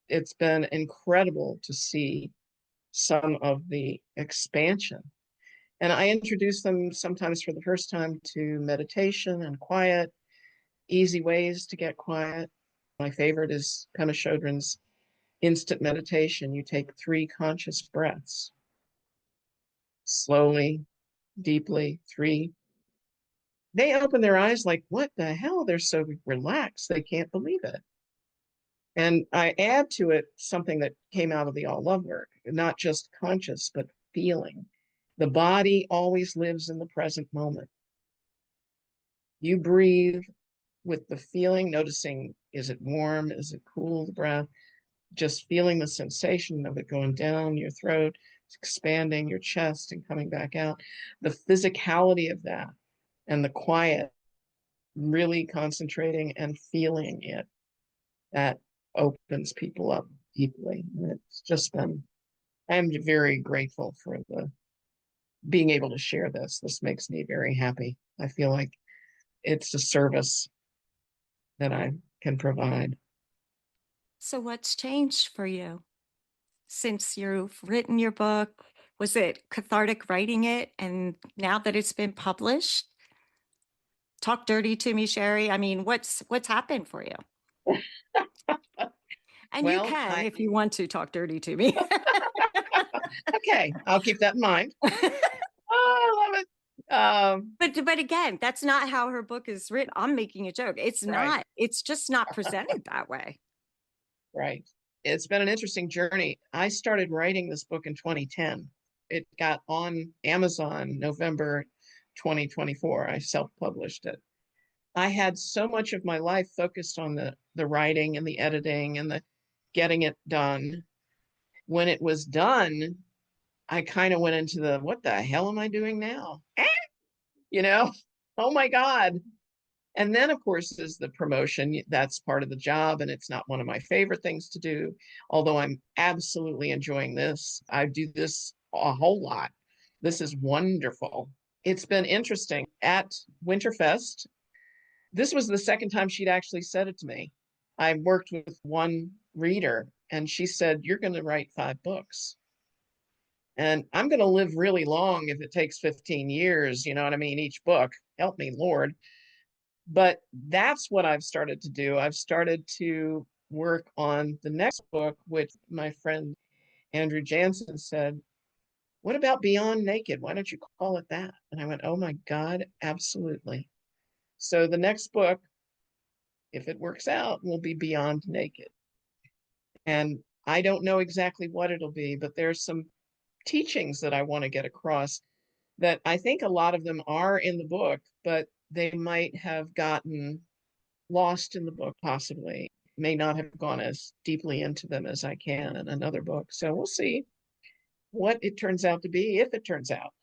It's been incredible to see some of the expansion. And I introduce them sometimes for the first time to meditation and quiet, easy ways to get quiet. My favorite is Pema Chodron's instant meditation. You take 3 conscious breaths, slowly, deeply, 3. They open their eyes like, what the hell? They're so relaxed, they can't believe it. And I add to it something that came out of the all love work, not just conscious, but feeling. The body always lives in the present moment. You breathe with the feeling, noticing, is it warm? Is it cool, the breath? Just feeling the sensation of it going down your throat, expanding your chest and coming back out. The physicality of that and the quiet, really concentrating and feeling it, that opens people up deeply. And it's just been, I'm very grateful for the being able to share this. This makes me very happy. I feel like it's a service that I can provide.
So, what's changed for you since you've written your book? Was it cathartic writing it? And now that it's been published, talk dirty to me, Sherry. I mean, what's happened for you? And you
Well,
can, if you want to, talk dirty to me.
okay, I'll keep that in mind. Oh, I love it.
But again, that's not how her book is written. I'm making a joke. It's
Right,
not. It's just not presented that way.
right. It's been an interesting journey. I started writing this book in 2010. It got on Amazon November 2024. I self-published it. I had so much of my life focused on the writing and the editing and the getting it done. When it was done, I kind of went into the, what the hell am I doing now? You know, oh my God. And then, of course, is the promotion. That's part of the job. And it's not one of my favorite things to do, although I'm absolutely enjoying this. I do this a whole lot. This is wonderful. It's been interesting. At Winterfest, this was the second time she'd actually said it to me. I worked with one reader and she said, you're going to write 5 books. And I'm going to live really long if it takes 15 years. You know what I mean? Each book. Help me, Lord. But that's what I've started to do. I've started to work on the next book, which my friend Andrew Jansen said, what about Beyond Naked? Why don't you call it that? And I went, oh my God, absolutely. So the next book, if it works out, will be Beyond Naked. And I don't know exactly what it'll be, but there's some teachings that I want to get across that I think a lot of them are in the book, but they might have gotten lost in the book, possibly, may not have gone as deeply into them as I can in another book. So we'll see what it turns out to be, if it turns out.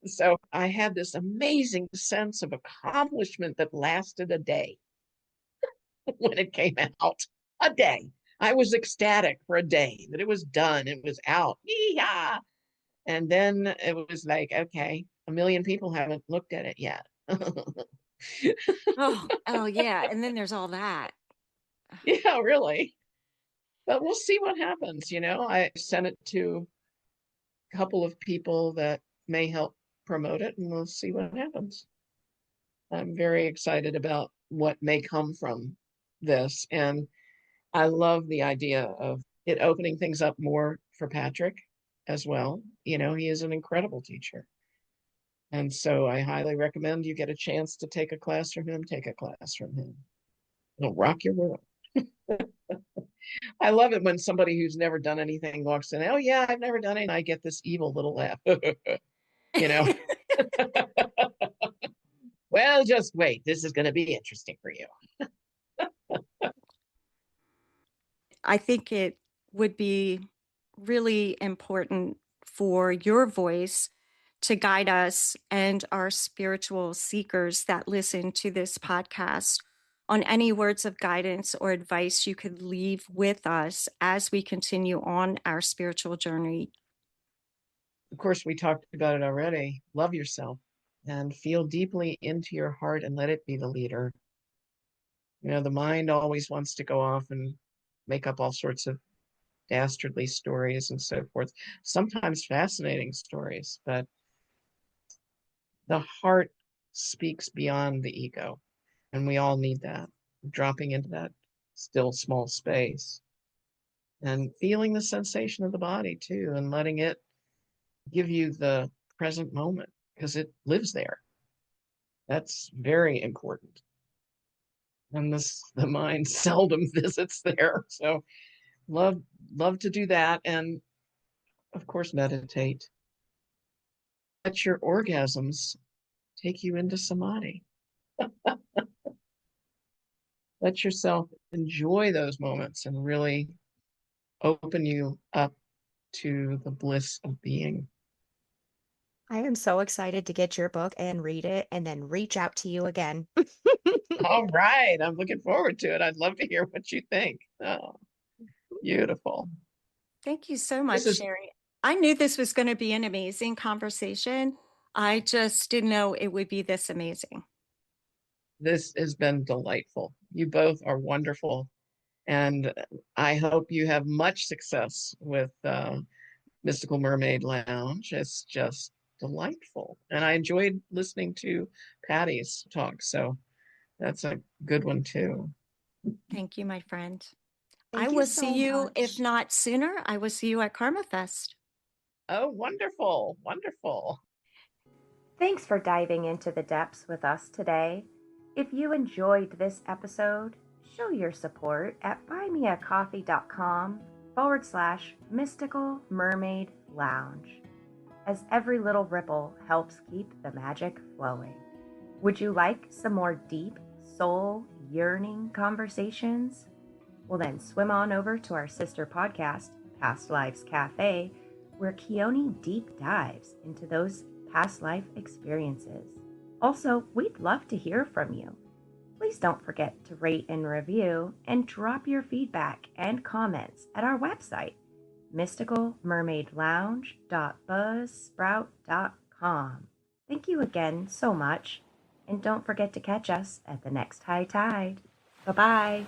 So I had this amazing sense of accomplishment that lasted a day when it came out. A day. I was ecstatic for a day that it was done, it was out. Yee-haw! And then it was like, okay, a million people haven't looked at it yet.
Oh yeah. And then there's all that.
Yeah, really. But we'll see what happens. I sent it to a couple of people that may help promote it, and we'll see what happens. I'm very excited about what may come from this. And I love the idea of it opening things up more for Patrick as well. He is an incredible teacher. And so I highly recommend you get a chance to take a class from him, take a class from him. It'll rock your world. I love it when somebody who's never done anything walks in. Oh yeah, I've never done it. And I get this evil little laugh. you know, well, just wait. This is going to be interesting for you.
I think it would be really important for your voice to guide us and our spiritual seekers that listen to this podcast on any words of guidance or advice you could leave with us as we continue on our spiritual journey.
Of course, we talked about it already. Love yourself and feel deeply into your heart and let it be the leader. The mind always wants to go off and make up all sorts of dastardly stories and so forth, sometimes fascinating stories, but the heart speaks beyond the ego. And we all need that, dropping into that still small space and feeling the sensation of the body too, and letting it give you the present moment because it lives there. That's very important. and the mind seldom visits there. So love to do that, and of course meditate. Let your orgasms take you into samadhi. Let yourself enjoy those moments and really open you up to the bliss of being.
I am so excited to get your book and read it and then reach out to you again.
All right. I'm looking forward to it. I'd love to hear what you think. Oh, beautiful.
Thank you so much,
This is
Sherry. I knew this was going to be an amazing conversation. I just didn't know it would be this amazing.
this has been delightful. You both are wonderful. And I hope you have much success with Mystical Mermaid Lounge. It's just delightful. And I enjoyed listening to Patty's talk. So that's a good one too.
Thank you, my friend. I
Thank you
will see
so
you, if
much.
not sooner, I will see you at Karma Fest.
Oh, wonderful. Wonderful.
Thanks for diving into the depths with us today. If you enjoyed this episode, show your support at buymeacoffee.com/mystical mermaid lounge, as every little ripple helps keep the magic flowing. Would you like some more deep, soul yearning conversations? Well, then swim on over to our sister podcast, Past Lives Cafe, where Keone deep dives into those past life experiences. Also, we'd love to hear from you. Please don't forget to rate and review and drop your feedback and comments at our website, mysticalmermaidlounge.buzzsprout.com. Thank you again so much, and don't forget to catch us at the next high tide. Bye-bye.